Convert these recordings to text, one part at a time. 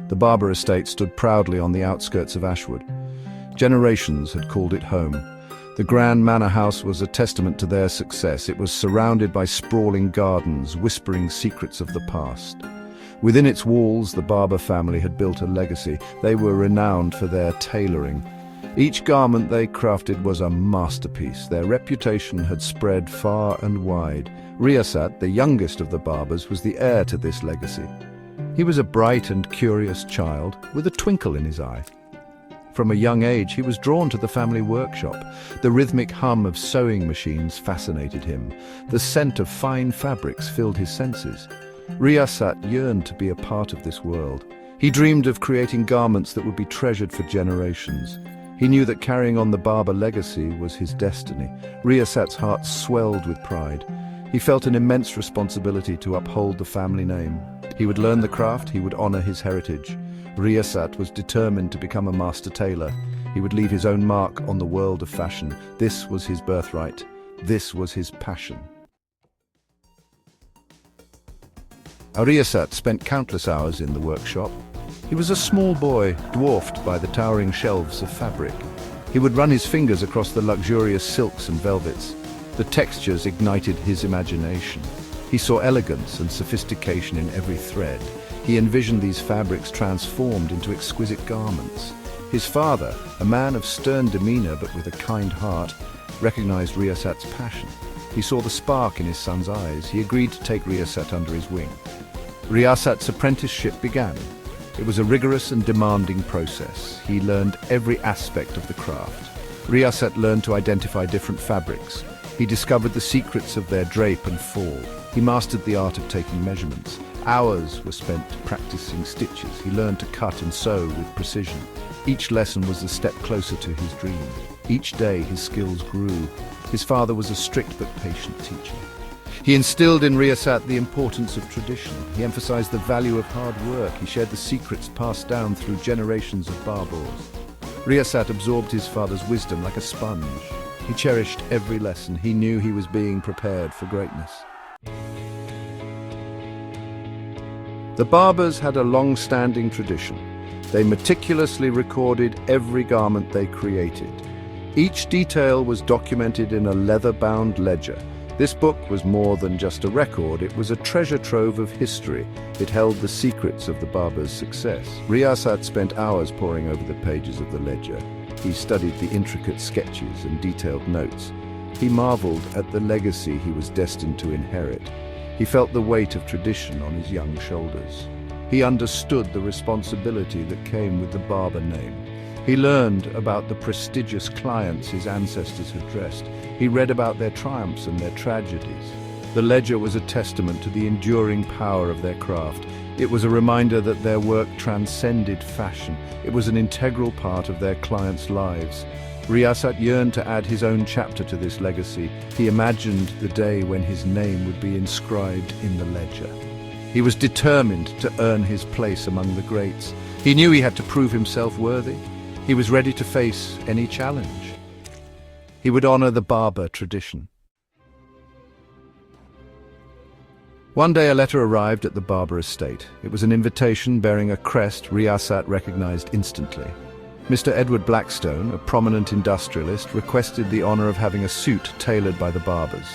The Barber estate stood proudly on the outskirts of Ashwood. Generations had called it home. The grand manor house was a testament to their success. It was surrounded by sprawling gardens, whispering secrets of the past. Within its walls, the Barber family had built a legacy. They were renowned for their tailoring. Each garment they crafted was a masterpiece. Their reputation had spread far and wide. Riyasat, the youngest of the Barbers, was the heir to this legacy. He was a bright and curious child with a twinkle in his eye. From a young age, he was drawn to the family workshop. The rhythmic hum of sewing machines fascinated him. The scent of fine fabrics filled his senses. Riyasat yearned to be a part of this world. He dreamed of creating garments that would be treasured for generations. He knew that carrying on the Barber legacy was his destiny. Riyasat's heart swelled with pride. He felt an immense responsibility to uphold the family name. He would learn the craft, he would honor his heritage. Riyasat was determined to become a master tailor. He would leave his own mark on the world of fashion. This was his birthright. This was his passion. Riyasat spent countless hours in the workshop. He was a small boy, dwarfed by the towering shelves of fabric. He would run his fingers across the luxurious silks and velvets. The textures ignited his imagination. He saw elegance and sophistication in every thread. He envisioned these fabrics transformed into exquisite garments. His father, a man of stern demeanor but with a kind heart, recognized Riyasat's passion. He saw the spark in his son's eyes. He agreed to take Riyasat under his wing. Riyasat's apprenticeship began. It was a rigorous and demanding process. He learned every aspect of the craft. Riyasat learned to identify different fabrics. He discovered the secrets of their drape and fall. He mastered the art of taking measurements. Hours were spent practicing stitches. He learned to cut and sew with precision. Each lesson was a step closer to his dream. Each day his skills grew. His father was a strict but patient teacher. He instilled in Riyasat the importance of tradition. He emphasized the value of hard work. He shared the secrets passed down through generations of Barbers. Riyasat absorbed his father's wisdom like a sponge. He cherished every lesson. He knew he was being prepared for greatness. The Barbers had a long-standing tradition. They meticulously recorded every garment they created. Each detail was documented in a leather-bound ledger. This book was more than just a record, it was a treasure trove of history. It held the secrets of the Barbers' success. Riyasat spent hours poring over the pages of the ledger. He studied the intricate sketches and detailed notes. He marveled at the legacy he was destined to inherit. He felt the weight of tradition on his young shoulders. He understood the responsibility that came with the Barber name. He learned about the prestigious clients his ancestors had dressed. He read about their triumphs and their tragedies. The ledger was a testament to the enduring power of their craft. It was a reminder that their work transcended fashion. It was an integral part of their clients' lives. Riyasat yearned to add his own chapter to this legacy. He imagined the day when his name would be inscribed in the ledger. He was determined to earn his place among the greats. He knew he had to prove himself worthy. He was ready to face any challenge. He would honor the Barber tradition. One day a letter arrived at the Barber estate. It was an invitation bearing a crest Riyasat recognized instantly. Mr. Edward Blackstone, a prominent industrialist, requested the honor of having a suit tailored by the Barbers.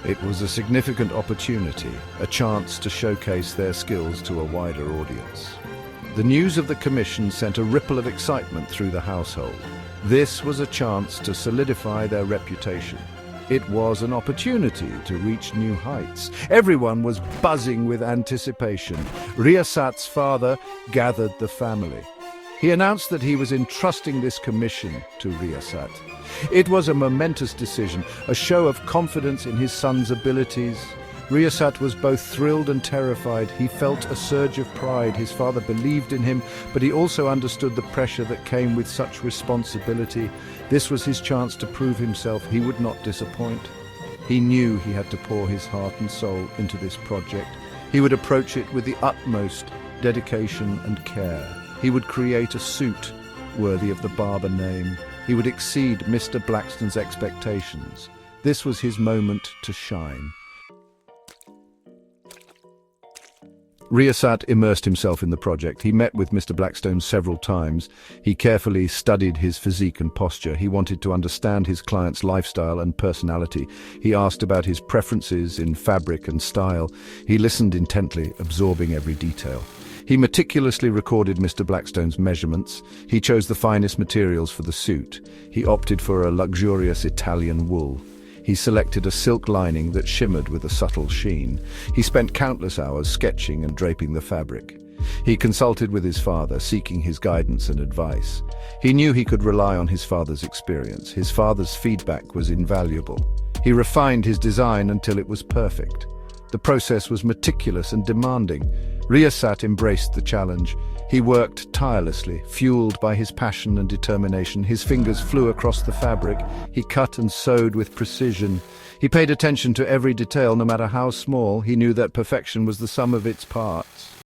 It was a significant opportunity, a chance to showcase their skills to a wider audience. The news of the commission sent a ripple of excitement through the household. This was a chance to solidify their reputation. It was an opportunity to reach new heights. Everyone was buzzing with anticipation. Riyasat's father gathered the family. He announced that he was entrusting this commission to Riyasat. It was a momentous decision, a show of confidence in his son's abilities. Riyasat was both thrilled and terrified. He felt a surge of pride. His father believed in him, but he also understood the pressure that came with such responsibility. This was his chance to prove himself. He would not disappoint. He knew he had to pour his heart and soul into this project. He would approach it with the utmost dedication and care. He would create a suit worthy of the Barber name. He would exceed Mr. Blackstone's expectations. This was his moment to shine. Riyasat immersed himself in the project. He met with Mr. Blackstone several times. He carefully studied his physique and posture. He wanted to understand his client's lifestyle and personality. He asked about his preferences in fabric and style. He listened intently, absorbing every detail. He meticulously recorded Mr. Blackstone's measurements. He chose the finest materials for the suit. He opted for a luxurious Italian wool. He selected a silk lining that shimmered with a subtle sheen. He spent countless hours sketching and draping the fabric. He consulted with his father, seeking his guidance and advice. He knew he could rely on his father's experience. His father's feedback was invaluable. He refined his design until it was perfect. The process was meticulous and demanding. Riyasat embraced the challenge. He worked tirelessly, fueled by his passion and determination. His fingers flew across the fabric. He cut and sewed with precision. He paid attention to every detail, no matter how small. He knew that perfection was the sum of its parts.